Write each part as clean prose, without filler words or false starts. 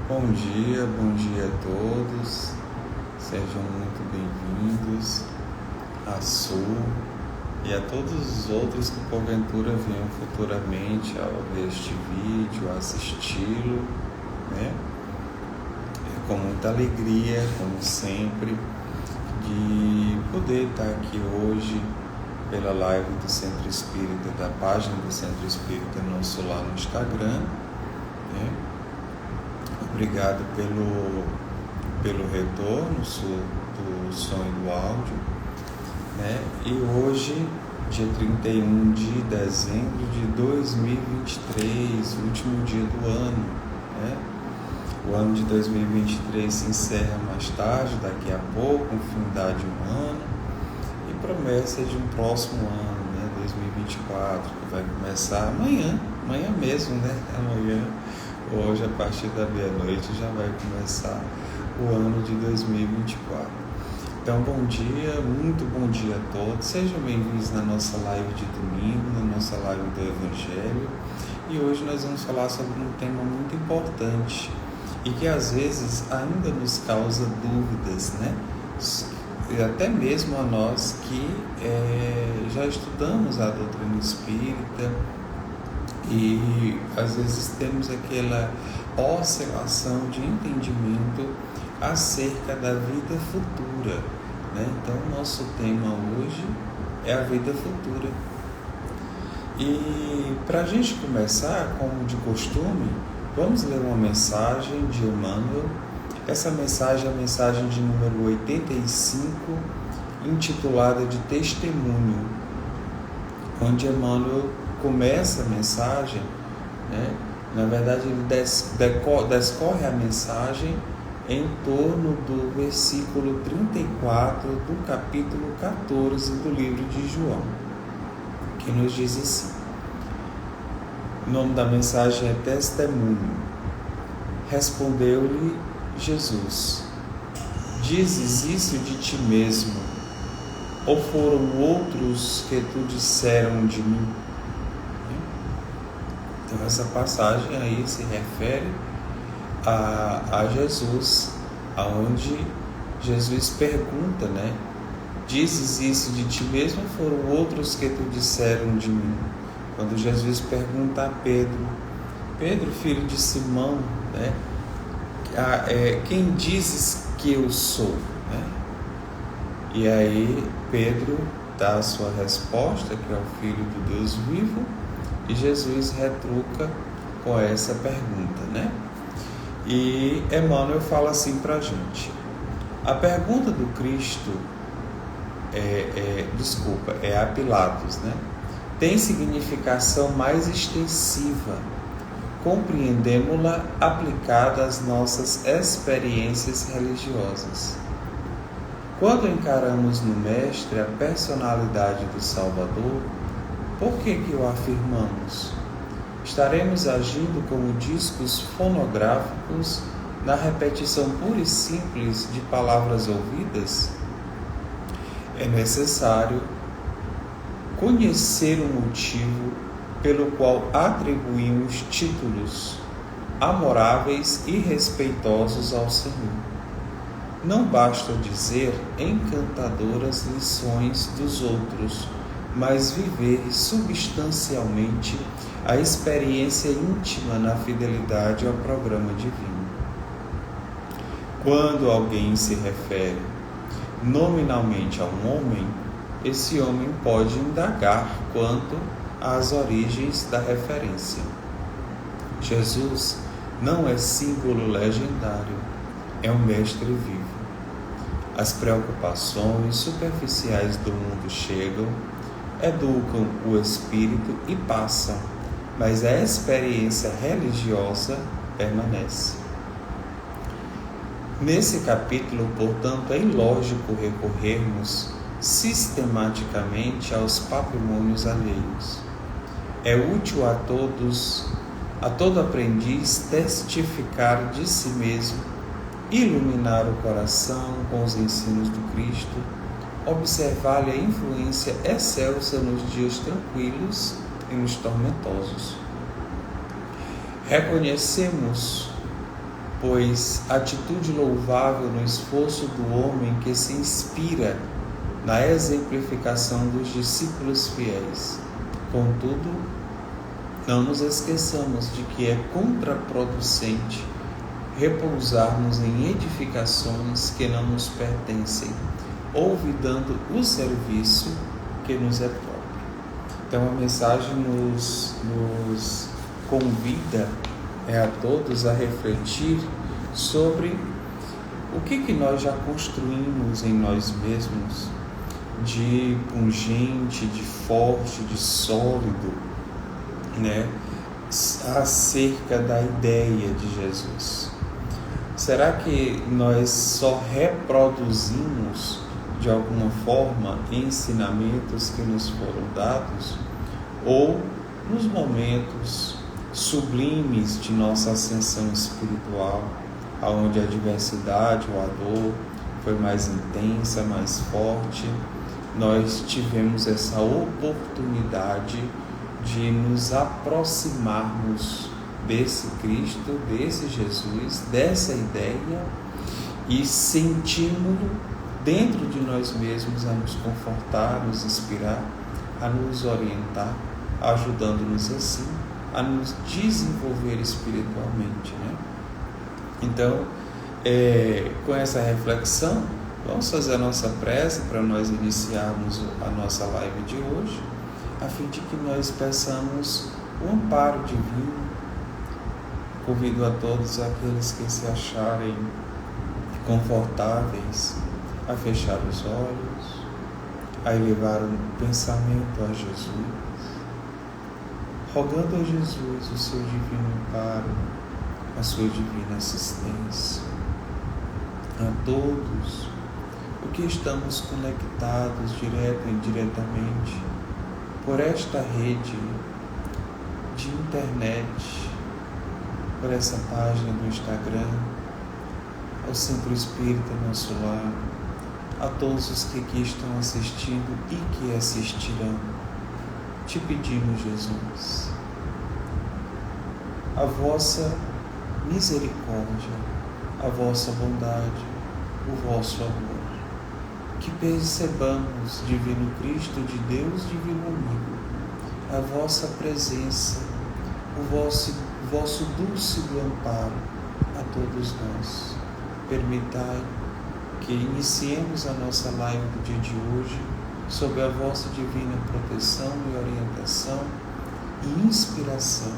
Bom dia a todos, sejam muito bem-vindos à Sul e a todos os outros que porventura venham futuramente ao ver este vídeo, assisti-lo, né? Com muita alegria, como sempre, de poder estar aqui hoje pela live do Centro Espírita, da página do Centro Espírita Nosso Lar no Instagram, né? Obrigado pelo retorno do som e do áudio, né? E hoje, dia 31 de dezembro de 2023, o último dia do ano, né? O ano de 2023 se encerra mais tarde, daqui a pouco, com findar de um ano, e promessa de um próximo ano, né? 2024, que vai começar amanhã mesmo, né? Amanhã. Hoje, a partir da meia-noite, já vai começar o ano de 2024. Então, bom dia, muito bom dia a todos. Sejam bem-vindos na nossa live de domingo, na nossa live do Evangelho. E hoje nós vamos falar sobre um tema muito importante e que às vezes ainda nos causa dúvidas, né? E até mesmo a nós que já estudamos a doutrina espírita, e às vezes temos aquela oscilação de entendimento acerca da vida futura, né? Então, nosso tema hoje é a vida futura. E para a gente começar, como de costume, vamos ler uma mensagem de Emmanuel. Essa mensagem é a mensagem de número 85, intitulada de Testemunho, onde Emmanuel começa a mensagem, né? Na verdade, ele descorre a mensagem em torno do versículo 34 do capítulo 14 do livro de João, que nos diz assim: o nome da mensagem é Testemunho. Respondeu-lhe Jesus: dizes isso de ti mesmo, ou foram outros que tu disseram de mim? Então, essa passagem aí se refere a Jesus, aonde Jesus pergunta, né? Dizes isso de ti mesmo ou foram outros que tu disseram de mim? Quando Jesus pergunta a Pedro, filho de Simão, né? Quem dizes que eu sou? Né? E aí Pedro dá a sua resposta, que é o Filho do Deus vivo, e Jesus retruca com essa pergunta, né? E Emmanuel fala assim para a gente: a pergunta do Cristo é a Pilatos, né? Tem significação mais extensiva. Compreendemos-la aplicada às nossas experiências religiosas. Quando encaramos no Mestre a personalidade do Salvador, por que o afirmamos? Estaremos agindo como discos fonográficos na repetição pura e simples de palavras ouvidas? É necessário conhecer o motivo pelo qual atribuímos títulos amoráveis e respeitosos ao Senhor. Não basta dizer encantadoras lições dos outros, mas viver substancialmente a experiência íntima na fidelidade ao programa divino. Quando alguém se refere nominalmente a um homem, esse homem pode indagar quanto às origens da referência. Jesus não é símbolo legendário, é um mestre vivo. As preocupações superficiais do mundo chegam, educam o espírito e passam, mas a experiência religiosa permanece. Nesse capítulo, portanto, é ilógico recorrermos sistematicamente aos patrimônios alheios. É útil a todo aprendiz testificar de si mesmo, iluminar o coração com os ensinos do Cristo, observar-lhe a influência excelsa nos dias tranquilos e nos tormentosos. Reconhecemos pois atitude louvável no esforço do homem que se inspira na exemplificação dos discípulos fiéis. Contudo, não nos esqueçamos de que é contraproducente repousarmos em edificações que não nos pertencem, olvidando o serviço que nos é próprio. Então a mensagem nos convida a todos a refletir sobre o que nós já construímos em nós mesmos de pungente, de forte, de sólido, acerca da ideia de Jesus. Será que nós só reproduzimos de alguma forma ensinamentos que nos foram dados, ou nos momentos sublimes de nossa ascensão espiritual, onde a adversidade ou a dor foi mais intensa, mais forte, nós tivemos essa oportunidade de nos aproximarmos desse Cristo, desse Jesus, dessa ideia, e sentimos-lo dentro de nós mesmos a nos confortar, nos inspirar, a nos orientar, ajudando-nos assim a nos desenvolver espiritualmente, Então, com essa reflexão, vamos fazer a nossa prece para nós iniciarmos a nossa live de hoje, a fim de que nós peçamos o amparo divino. Convido a todos aqueles que se acharem confortáveis a fechar os olhos, a elevar o pensamento a Jesus, rogando a Jesus o seu divino amparo, a sua divina assistência. A todos os que estamos conectados direto e indiretamente por esta rede de internet, por essa página do Instagram, ao Centro Espírita Nosso Lar, a todos os que aqui estão assistindo e que assistirão, te pedimos, Jesus, a vossa misericórdia, a vossa bondade, o vosso amor, que percebamos, Divino Cristo de Deus, Divino Amigo, a vossa presença, o vosso dúlcido amparo a todos nós. Permitai que iniciemos a nossa live do dia de hoje sob a vossa divina proteção e orientação e inspiração,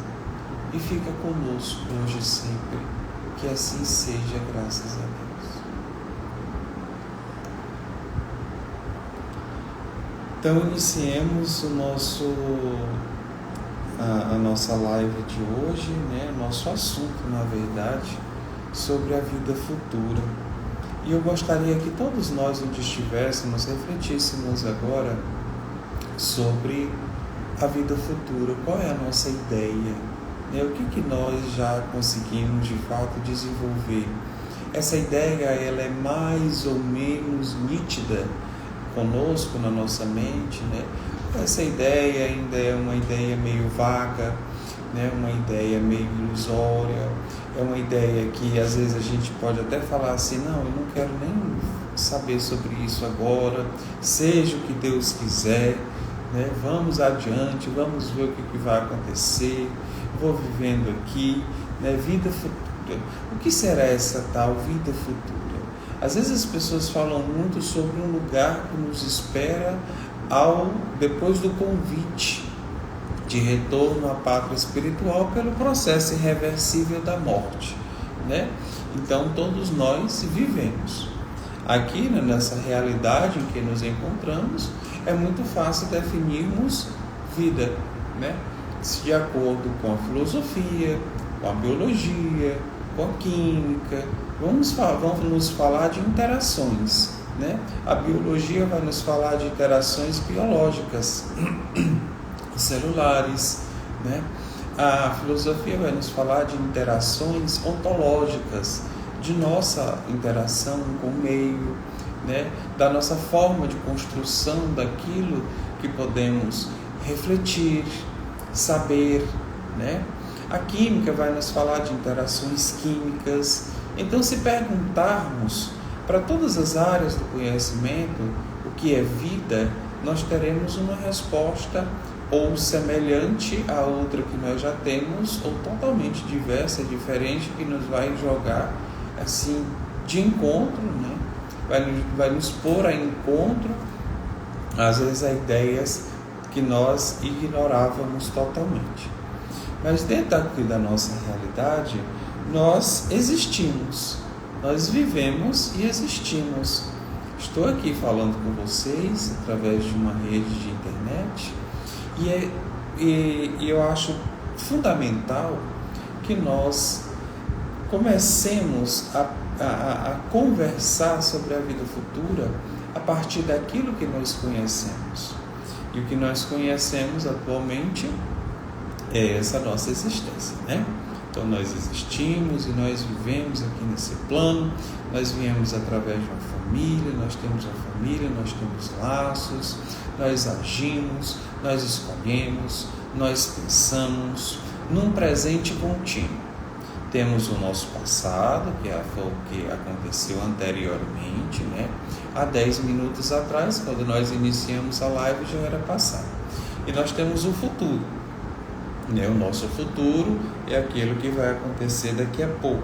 e fica conosco hoje e sempre, que assim seja, graças a Deus. Então iniciemos a nossa live de hoje, nosso assunto, na verdade, sobre a vida futura. E eu gostaria que todos nós, onde estivéssemos, refletíssemos agora sobre a vida futura. Qual é a nossa ideia? O que nós já conseguimos, de fato, desenvolver? Essa ideia, ela é mais ou menos nítida conosco, na nossa mente, Essa ideia ainda é uma ideia meio vaga, uma ideia meio ilusória, é uma ideia que às vezes a gente pode até falar assim, não, eu não quero nem saber sobre isso agora, seja o que Deus quiser, vamos adiante, vamos ver o que vai acontecer, vou vivendo aqui, vida futura. O que será essa tal vida futura? Às vezes as pessoas falam muito sobre um lugar que nos espera depois do convite de retorno à pátria espiritual pelo processo irreversível da morte, Então todos nós vivemos aqui, nessa realidade em que nos encontramos. É muito fácil definirmos vida, de acordo com a filosofia, com a biologia, com a química. Vamos nos falar de interações, A biologia vai nos falar de interações biológicas, celulares, A filosofia vai nos falar de interações ontológicas, de nossa interação com o meio, da nossa forma de construção daquilo que podemos refletir, saber, A química vai nos falar de interações químicas. Então, se perguntarmos para todas as áreas do conhecimento o que é vida, nós teremos uma resposta ou semelhante à outra que nós já temos, ou totalmente diversa, diferente, que nos vai jogar assim de encontro, né? Vai nos pôr a encontro, às vezes, a ideias que nós ignorávamos totalmente. Mas dentro aqui da nossa realidade, nós existimos, nós vivemos e existimos. Estou aqui falando com vocês através de uma rede de internet e eu acho fundamental que nós comecemos a conversar sobre a vida futura a partir daquilo que nós conhecemos. E o que nós conhecemos atualmente é essa nossa existência, né? Então nós existimos e nós vivemos aqui nesse plano, nós viemos através de uma família, nós temos uma família, nós temos laços, nós agimos, nós escolhemos, nós pensamos num presente contínuo. Temos o nosso passado, que foi o que aconteceu anteriormente, né? Há 10 minutos atrás, quando nós iniciamos a live, já era passado. E nós temos o futuro, né? O nosso futuro é aquilo que vai acontecer daqui a pouco.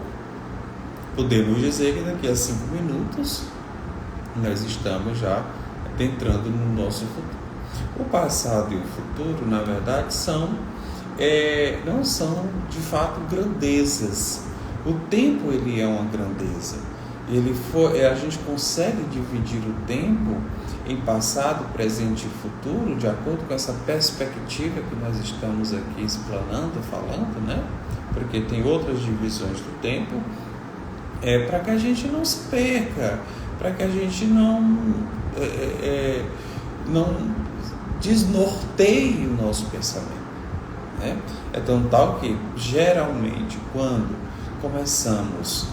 Podemos dizer que daqui a 5 minutos nós estamos já entrando no nosso futuro. O passado e o futuro, na verdade, não são de fato grandezas. O tempo ele é uma grandeza. A gente consegue dividir o tempo em passado, presente e futuro, de acordo com essa perspectiva que nós estamos aqui explanando, falando, né? Porque tem outras divisões do tempo, para que a gente não se perca, para que a gente não desnorteie o nosso pensamento, né? É tão tal que, geralmente, quando começamos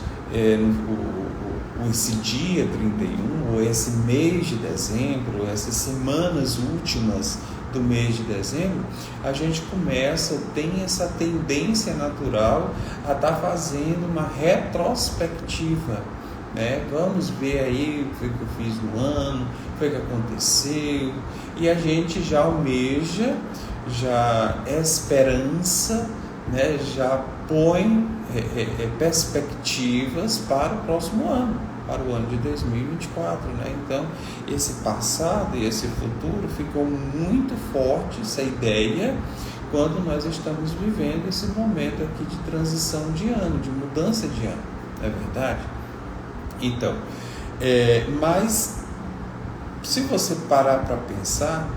esse dia 31, ou esse mês de dezembro, ou essas semanas últimas do mês de dezembro, a gente tem essa tendência natural a estar fazendo uma retrospectiva, né? Vamos ver aí o que eu fiz no ano, o que aconteceu, e a gente já almeja, já esperança, né? Já põe perspectivas para o próximo ano, para o ano de 2024, né? Então, esse passado e esse futuro ficou muito forte, essa ideia, quando nós estamos vivendo esse momento aqui de transição de ano, de mudança de ano, não é verdade? Então, mas se você parar para pensar,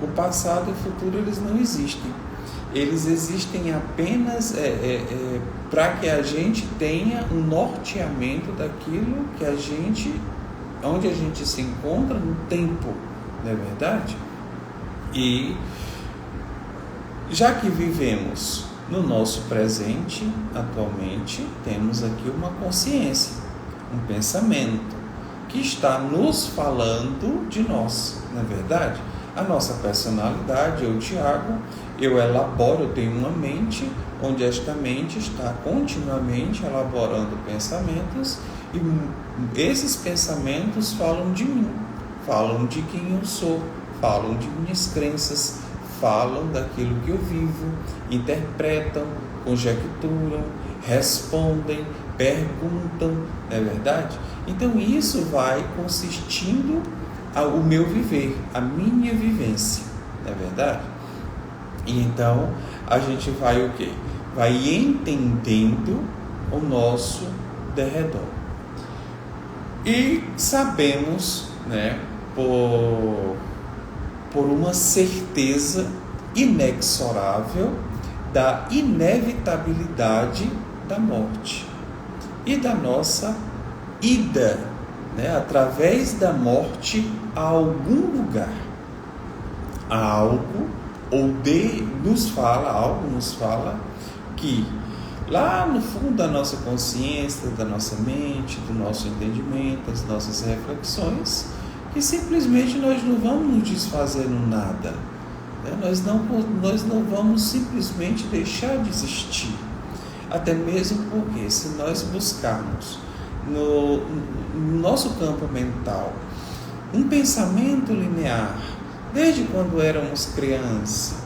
o passado e o futuro eles não existem. Eles existem apenas para que a gente tenha um norteamento daquilo que onde a gente se encontra no tempo, não é verdade? E já que vivemos no nosso presente, atualmente, temos aqui uma consciência, um pensamento que está nos falando de nós, não é verdade? A nossa personalidade, eu, Tiago, eu tenho uma mente, onde esta mente está continuamente elaborando pensamentos, e esses pensamentos falam de mim, falam de quem eu sou, falam de minhas crenças, falam daquilo que eu vivo, interpretam, conjecturam, respondem, perguntam, não é verdade? Então isso vai consistindo o meu viver, a minha vivência, não é verdade? E então a gente vai o quê? Vai entendendo o nosso derredor. E sabemos, né, por uma certeza inexorável da inevitabilidade da morte e da nossa ida, né, através da morte a algum lugar. Algo nos fala que lá no fundo da nossa consciência, da nossa mente, do nosso entendimento, das nossas reflexões, que simplesmente nós não vamos nos desfazer no nada, né? Nós não vamos simplesmente deixar de existir. Até mesmo porque, se nós buscarmos no nosso campo mental um pensamento linear, desde quando éramos crianças,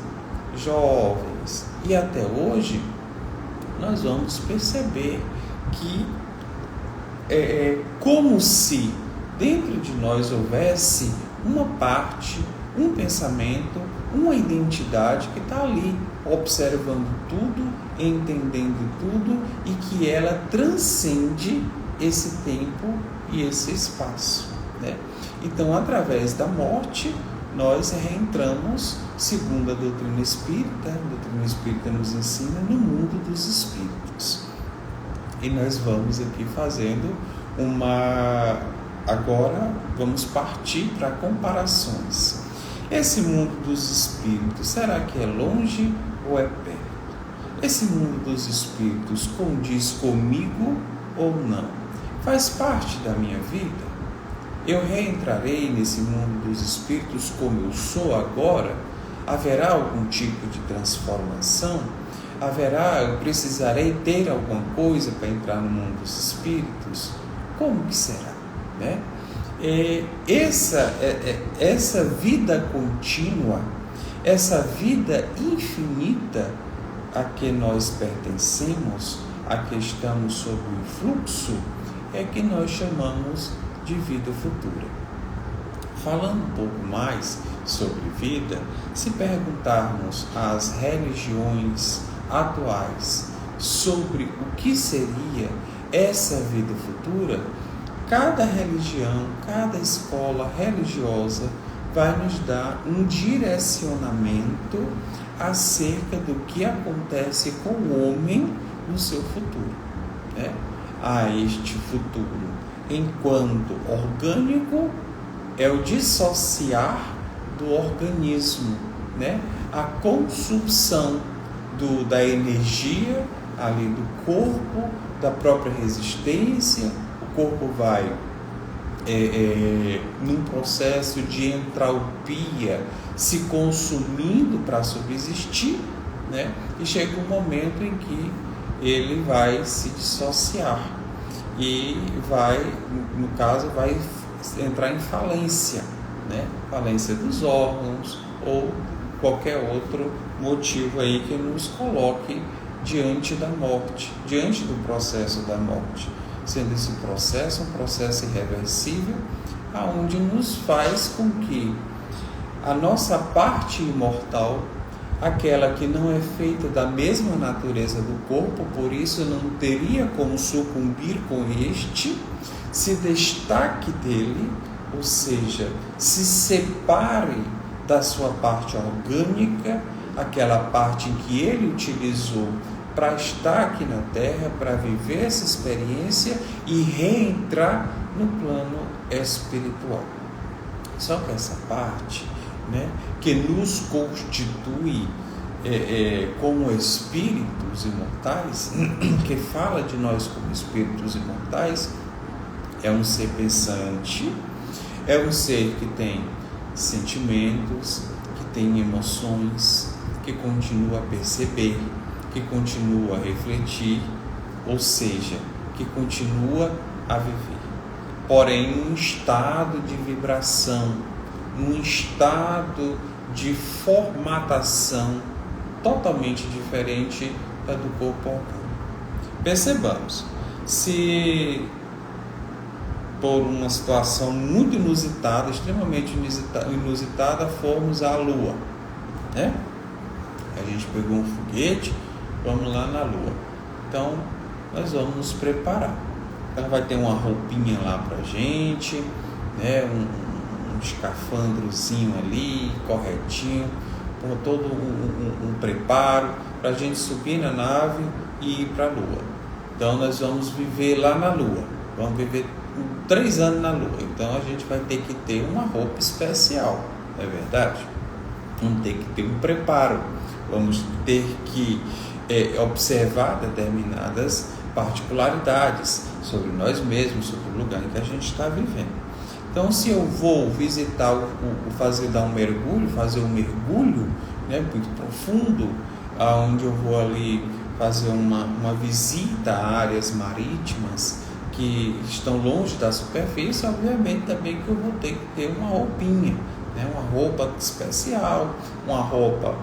jovens e até hoje, nós vamos perceber que é como se dentro de nós houvesse uma parte, um pensamento, uma identidade que está ali, observando tudo, entendendo tudo, e que ela transcende esse tempo e esse espaço, né? Então, através da morte, nós reentramos, segundo a doutrina espírita nos ensina, no mundo dos espíritos. E nós vamos aqui fazendo agora vamos partir para comparações. Esse mundo dos espíritos, será que é longe ou é perto? Esse mundo dos espíritos condiz comigo ou não? Faz parte da minha vida? Eu reentrarei nesse mundo dos espíritos como eu sou agora? Haverá algum tipo de transformação? Eu precisarei ter alguma coisa para entrar no mundo dos espíritos? Como que será, né? Essa vida contínua, essa vida infinita a que nós pertencemos, a que estamos sob o influxo, é que nós chamamos de vida futura. Falando um pouco mais sobre vida, se perguntarmos às religiões atuais sobre o que seria essa vida futura, cada religião, cada escola religiosa vai nos dar um direcionamento acerca do que acontece com o homem no seu futuro, né? Este futuro, enquanto orgânico, é o dissociar do organismo, né? A consumção da energia ali do corpo, da própria resistência. O corpo vai num processo de entalpia, se consumindo para subsistir, né? E chega um momento em que ele vai se dissociar e vai entrar em falência, né? Falência dos órgãos ou qualquer outro motivo aí que nos coloque diante da morte, diante do processo da morte, sendo esse processo um processo irreversível, aonde nos faz com que a nossa parte imortal, aquela que não é feita da mesma natureza do corpo, por isso não teria como sucumbir com este, se destaque dele, ou seja, se separe da sua parte orgânica, aquela parte que ele utilizou para estar aqui na Terra, para viver essa experiência e reentrar no plano espiritual. Só que essa parte, né, que nos constitui como espíritos imortais, que fala de nós como espíritos imortais, é um ser pensante, é um ser que tem sentimentos, que tem emoções, que continua a perceber, que continua a refletir, ou seja, que continua a viver, porém num estado de vibração, num estado de formatação totalmente diferente da do corpo orgânico. Percebamos, se por uma situação muito inusitada, extremamente inusitada, formos à Lua, né? A gente pegou um foguete, vamos lá na Lua. Então, nós vamos nos preparar. Então, vai ter uma roupinha lá pra gente, né? Um escafandrozinho ali, corretinho, com todo um preparo para a gente subir na nave e ir para a Lua. Então, nós vamos viver lá na Lua. Vamos viver 3 anos na Lua. Então, a gente vai ter que ter uma roupa especial, não é verdade? Vamos ter que ter um preparo. Vamos ter que observar determinadas particularidades sobre nós mesmos, sobre o lugar em que a gente está vivendo. Então, se eu vou visitar, fazer um mergulho, né, muito profundo, onde eu vou ali fazer uma visita a áreas marítimas que estão longe da superfície, obviamente também que eu vou ter que ter uma roupinha, né? Uma roupa especial, uma roupa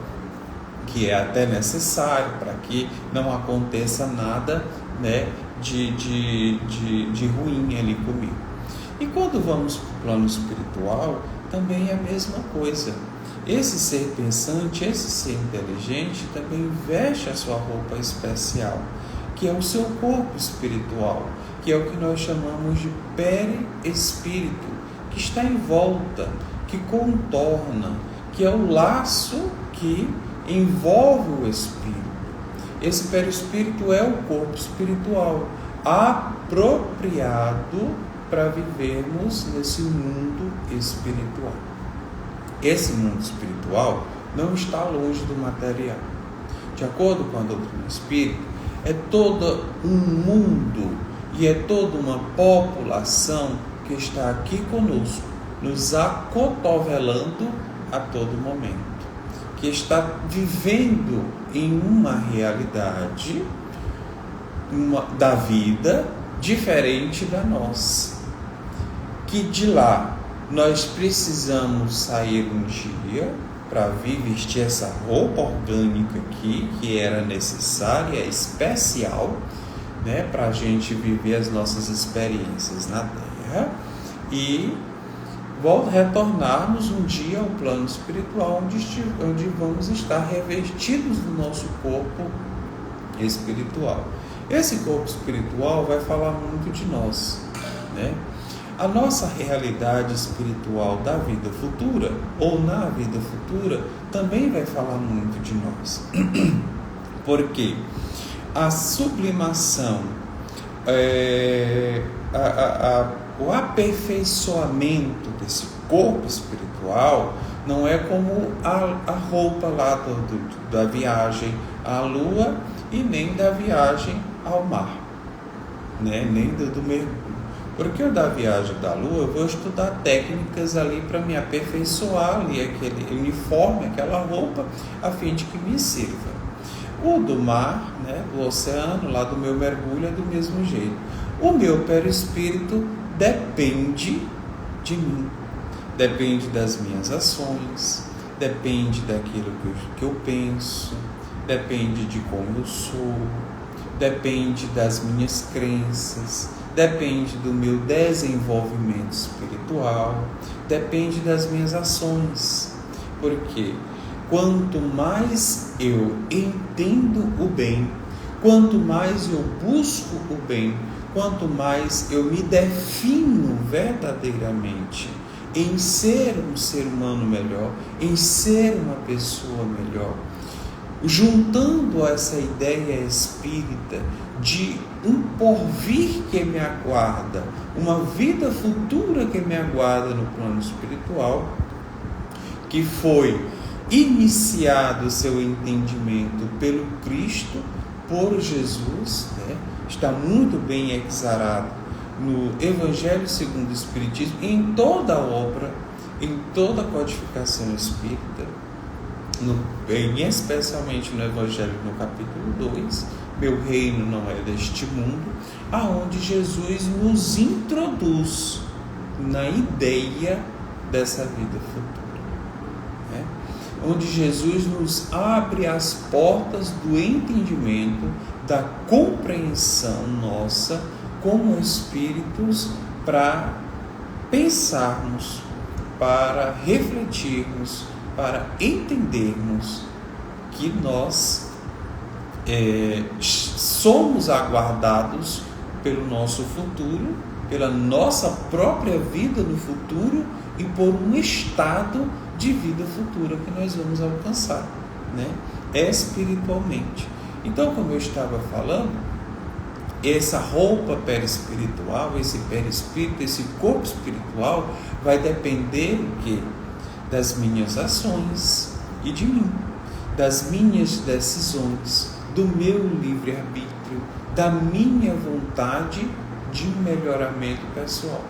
que é até necessário para que não aconteça nada, né, de ruim ali comigo. E quando vamos para o plano espiritual, também é a mesma coisa. Esse ser pensante, esse ser inteligente também veste a sua roupa especial, que é o seu corpo espiritual, que é o que nós chamamos de perispírito, que está em volta, que contorna, que é o laço que envolve o espírito. Esse perispírito é o corpo espiritual, apropriado para vivermos nesse mundo espiritual. Esse mundo espiritual não está longe do material. De acordo com a doutrina espírita, é todo um mundo e é toda uma população que está aqui conosco, nos acotovelando a todo momento, que está vivendo em uma realidade da vida diferente da nossa, que de lá nós precisamos sair um dia para vir vestir essa roupa orgânica aqui, que era necessária, especial, né, para a gente viver as nossas experiências na Terra, e retornarmos um dia ao plano espiritual, onde vamos estar revestidos do nosso corpo espiritual. Esse corpo espiritual vai falar muito de nós, né? A nossa realidade espiritual da vida futura, ou na vida futura, também vai falar muito de nós. Porque a sublimação, o aperfeiçoamento desse corpo espiritual não é como a roupa lá da viagem à lua e nem da viagem ao mar, né? Nem do mergulho. Porque o da viagem da lua eu vou estudar técnicas ali para me aperfeiçoar ali aquele uniforme, aquela roupa, a fim de que me sirva. O do mar, né, do oceano, lá do meu mergulho, é do mesmo jeito. O meu perispírito depende de mim, depende das minhas ações, depende daquilo que eu penso, depende de como eu sou, depende das minhas crenças, depende do meu desenvolvimento espiritual, depende das minhas ações. Porque quanto mais eu entendo o bem, quanto mais eu busco o bem, quanto mais eu me defino verdadeiramente em ser um ser humano melhor, em ser uma pessoa melhor, juntando essa ideia espírita de um porvir que me aguarda, uma vida futura que me aguarda no plano espiritual, que foi iniciado o seu entendimento pelo Cristo, por Jesus, né? Está muito bem exarado no Evangelho segundo o Espiritismo, em toda a obra, em toda a codificação espírita, especialmente no Evangelho no capítulo 2, meu reino não é deste mundo, aonde Jesus nos introduz na ideia dessa vida futura, né? Onde Jesus nos abre as portas do entendimento, da compreensão nossa como espíritos, para pensarmos, para refletirmos, para entendermos que nós somos aguardados pelo nosso futuro, pela nossa própria vida no futuro e por um estado de vida futura que nós vamos alcançar, né? Espiritualmente. Então, como eu estava falando, essa roupa perispiritual, esse perispírito, esse corpo espiritual vai depender do quê? Das minhas ações e de mim, das minhas decisões, do meu livre-arbítrio, da minha vontade de melhoramento pessoal.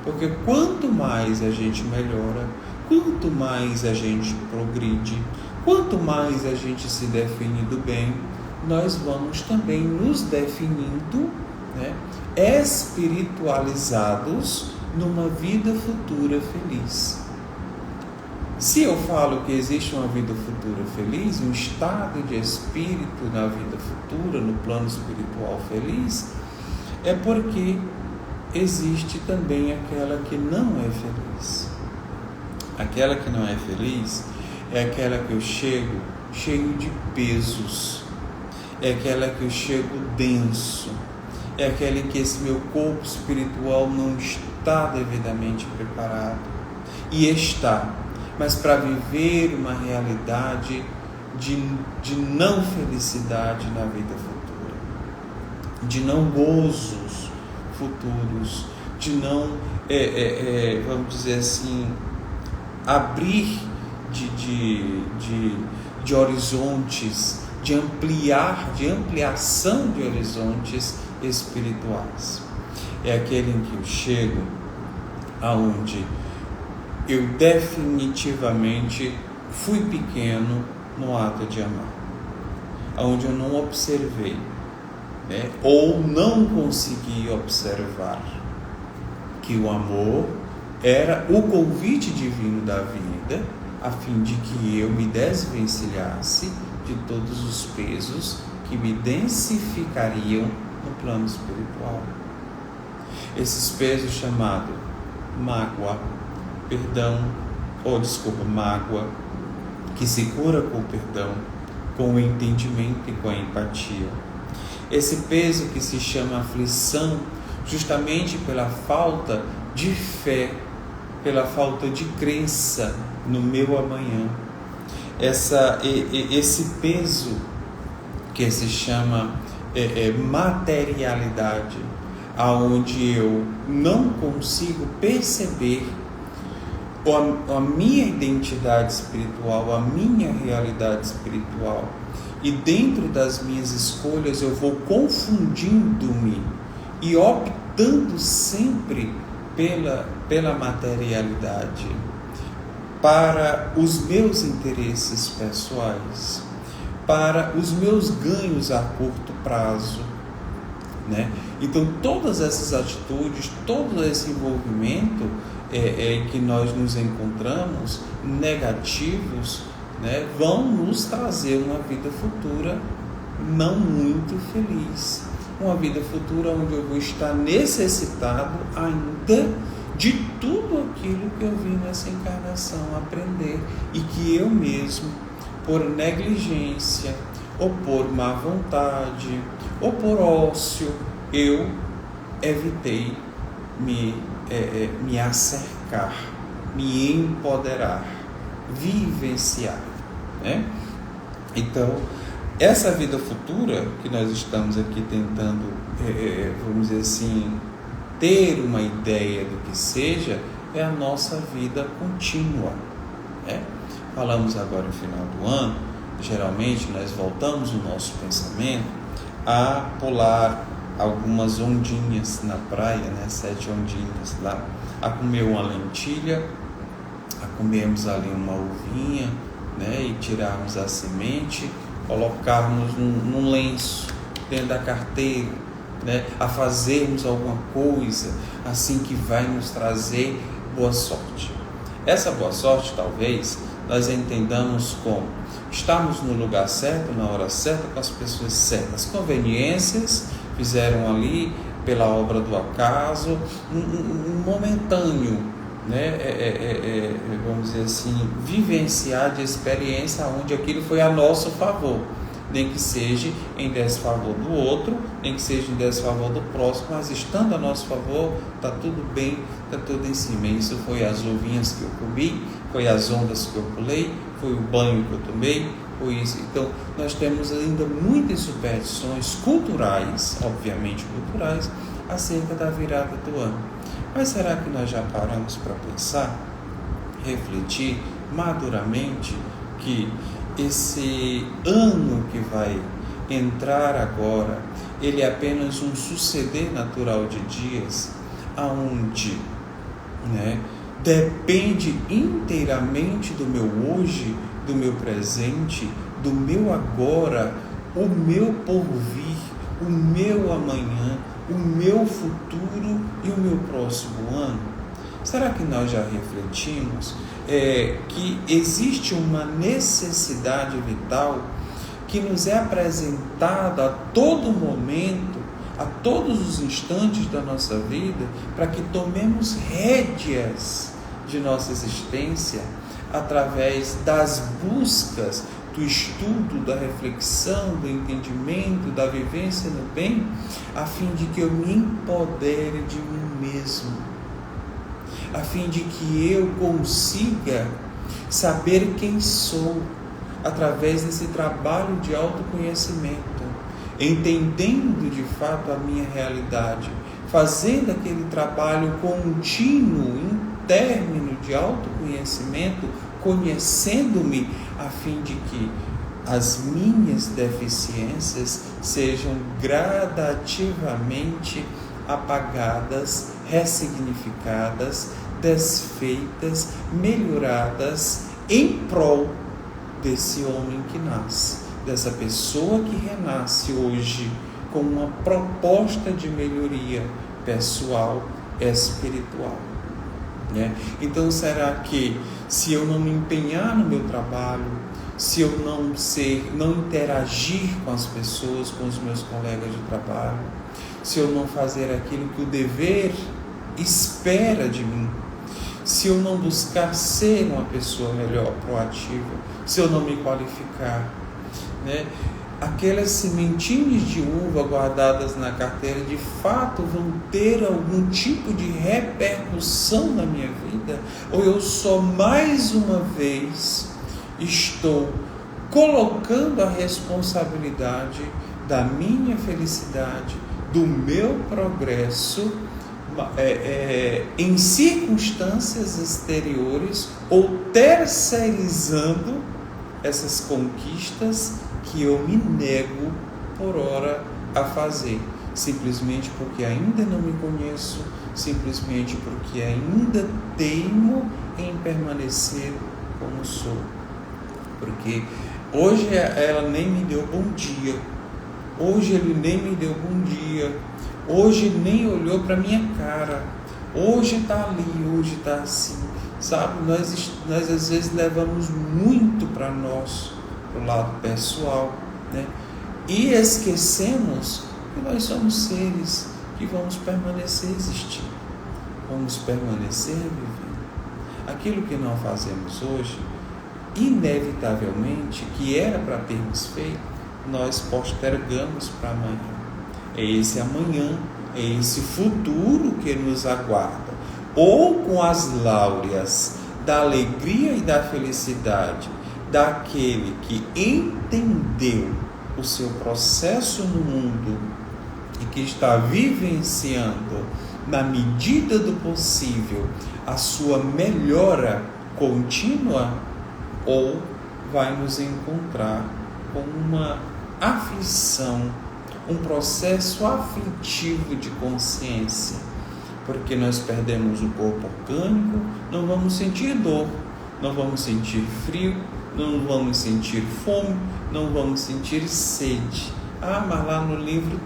Porque quanto mais a gente melhora, quanto mais a gente progride, quanto mais a gente se define do bem, nós vamos também nos definindo, né, espiritualizados numa vida futura feliz. Se eu falo que existe uma vida futura feliz, um estado de espírito na vida futura, no plano espiritual feliz, é porque existe também aquela que não é feliz. Aquela que não é feliz é aquela que eu chego cheio de pesos, é aquela que eu chego denso, é aquela em que esse meu corpo espiritual não está devidamente preparado, e está, mas para viver uma realidade de não felicidade na vida futura, de não gozos futuros, de não, vamos dizer assim, abrir de horizontes, de ampliação de horizontes espirituais. É aquele em que eu chego aonde eu definitivamente fui pequeno no ato de amar, aonde eu não observei, né, ou não consegui observar que o amor era o convite divino da vida, a fim de que eu me desvencilhasse de todos os pesos que me densificariam no plano espiritual. Esses pesos chamados mágoa, mágoa, que se cura com o perdão, com o entendimento e com a empatia. Esse peso que se chama aflição, justamente pela falta de fé, pela falta de crença no meu amanhã. Esse peso que se chama materialidade, aonde eu não consigo perceber a minha identidade espiritual, a minha realidade espiritual, e dentro das minhas escolhas eu vou confundindo-me e optando sempre pela materialidade, para os meus interesses pessoais, para os meus ganhos a curto prazo, né? Então todas essas atitudes, todo esse envolvimento que nós nos encontramos negativos, né, vão nos trazer uma vida futura não muito feliz, uma vida futura onde eu vou estar necessitado ainda de tudo aquilo que eu vim nessa encarnação aprender, e que eu mesmo, por negligência, ou por má vontade, ou por ócio, eu evitei me acercar, me empoderar, vivenciar, né? Então, essa vida futura que nós estamos aqui tentando, vamos dizer assim, ter uma ideia do que seja, é a nossa vida contínua, né? Falamos agora no final do ano, geralmente nós voltamos o nosso pensamento a pular algumas ondinhas na praia, né? 7 ondinhas lá, a comer uma lentilha, a comermos ali uma uvinha, né? E tirarmos a semente, colocarmos num lenço dentro da carteira, né? A fazermos alguma coisa assim que vai nos trazer boa sorte. Essa boa sorte, talvez, nós entendamos como estarmos no lugar certo, na hora certa, com as pessoas certas. Conveniências fizeram ali, pela obra do acaso, um momentâneo, né? Vamos dizer assim, vivenciar de experiência onde aquilo foi a nosso favor, nem que seja em desfavor do outro, nem que seja em desfavor do próximo, mas estando a nosso favor, está tudo bem, está tudo em cima. Isso foi as uvinhas que eu comi, foi as ondas que eu pulei, foi o banho que eu tomei, foi isso. Então, nós temos ainda muitas superstições culturais, obviamente culturais, acerca da virada do ano. Mas será que nós já paramos para pensar, refletir maduramente que esse ano que vai entrar agora, ele é apenas um suceder natural de dias, aonde, né, depende inteiramente do meu hoje, do meu presente, do meu agora, o meu porvir, o meu amanhã, o meu futuro e o meu próximo ano? Será que nós já refletimos que existe uma necessidade vital que nos é apresentada a todo momento, a todos os instantes da nossa vida, para que tomemos rédeas de nossa existência através das buscas, do estudo, da reflexão, do entendimento, da vivência no bem, a fim de que eu me empodere de mim mesmo, a fim de que eu consiga saber quem sou através desse trabalho de autoconhecimento, entendendo de fato a minha realidade, fazendo aquele trabalho contínuo, interno de autoconhecimento, conhecendo-me, a fim de que as minhas deficiências sejam gradativamente apagadas, ressignificadas, desfeitas, melhoradas em prol desse homem que nasce, dessa pessoa que renasce hoje com uma proposta de melhoria pessoal, espiritual. Então, será que se eu não me empenhar no meu trabalho, se eu não interagir com as pessoas, com os meus colegas de trabalho, se eu não fazer aquilo que o dever espera de mim, se eu não buscar ser uma pessoa melhor, proativa, se eu não me qualificar, aquelas sementinhas de uva guardadas na carteira de fato vão ter algum tipo de repercussão na minha vida? Ou eu só mais uma vez estou colocando a responsabilidade da minha felicidade, do meu progresso em circunstâncias exteriores, ou terceirizando essas conquistas que eu me nego por ora a fazer, simplesmente porque ainda não me conheço, simplesmente porque ainda teimo em permanecer como sou. Porque hoje ela nem me deu bom dia, hoje ele nem me deu bom dia, hoje nem olhou para minha cara, hoje está ali, hoje está assim, sabe? Nós às vezes levamos muito para nós, para o lado pessoal, e esquecemos que nós somos seres que vamos permanecer existindo, vamos permanecer vivendo. Aquilo que não fazemos hoje, inevitavelmente, que era para termos feito, nós postergamos para amanhã. É esse amanhã, é esse futuro que nos aguarda, ou com as láureas da alegria e da felicidade daquele que entendeu o seu processo no mundo e que está vivenciando, na medida do possível, a sua melhora contínua, ou vai nos encontrar com uma aflição, um processo aflitivo de consciência, porque nós perdemos o corpo orgânico, não vamos sentir dor, não vamos sentir frio, não vamos sentir fome, não vamos sentir sede. Mas lá no livro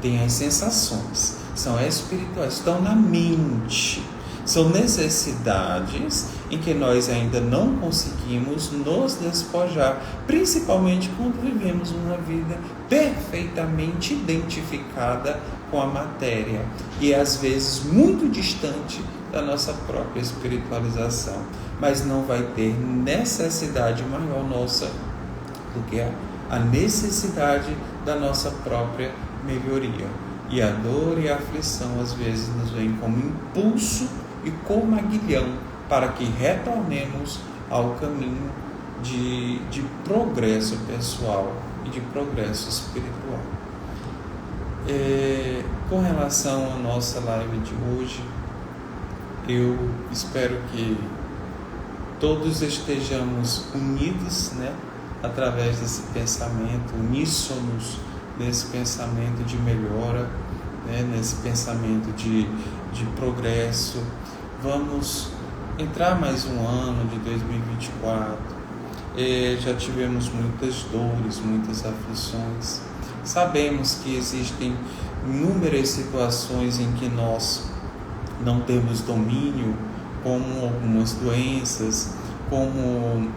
tem as sensações, são espirituais, estão na mente, são necessidades em que nós ainda não conseguimos nos despojar, principalmente quando vivemos uma vida perfeitamente identificada com a matéria e às vezes muito distante da nossa própria espiritualização, mas não vai ter necessidade maior nossa do que a necessidade da nossa própria melhoria. E a dor e a aflição às vezes nos vêm como impulso e como aguilhão para que retornemos ao caminho de progresso pessoal e de progresso espiritual. Com relação à nossa live de hoje, eu espero que todos estejamos unidos, através desse pensamento, uníssonos nesse pensamento de melhora, nesse pensamento de progresso. Vamos entrar mais um ano de 2024 já tivemos muitas dores, muitas aflições. Sabemos que existem inúmeras situações em que nós não temos domínio, como algumas doenças, como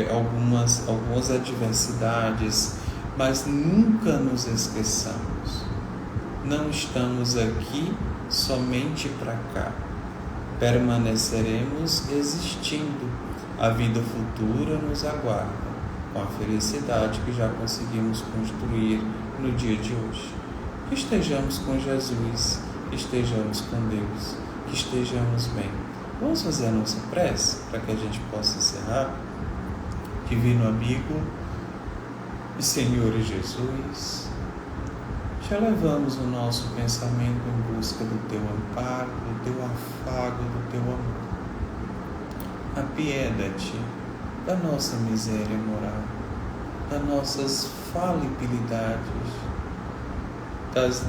algumas adversidades, mas nunca nos esqueçamos. Não estamos aqui somente para cá. Permaneceremos existindo. A vida futura nos aguarda, com a felicidade que já conseguimos construir no dia de hoje. Que estejamos com Jesus, que estejamos com Deus, que estejamos bem. Vamos fazer a nossa prece para que a gente possa encerrar? Divino amigo e Senhor Jesus, te elevamos o nosso pensamento em busca do teu amparo, do teu afago, do teu amor. Apieda-te da nossa miséria moral, das nossas falibilidades,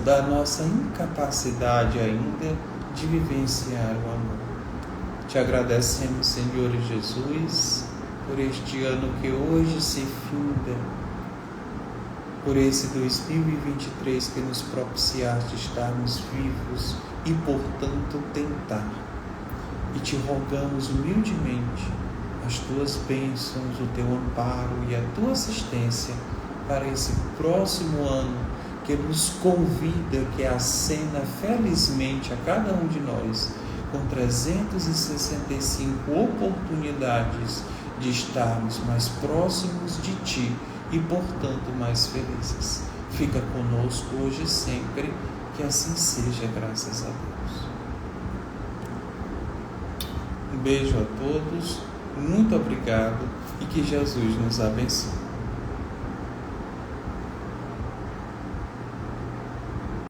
da nossa incapacidade ainda de vivenciar o amor. Te agradecemos, Senhor Jesus, por este ano que hoje se finda, por esse 2023 que nos propiciaste estarmos vivos e, portanto, tentar. E te rogamos humildemente as tuas bênçãos, o teu amparo e a tua assistência para esse próximo ano que nos convida, que acena felizmente a cada um de nós com 365 oportunidades de estarmos mais próximos de ti e, portanto, mais felizes. Fica conosco hoje e sempre, que assim seja, graças a Deus. Um beijo a todos, muito obrigado e que Jesus nos abençoe.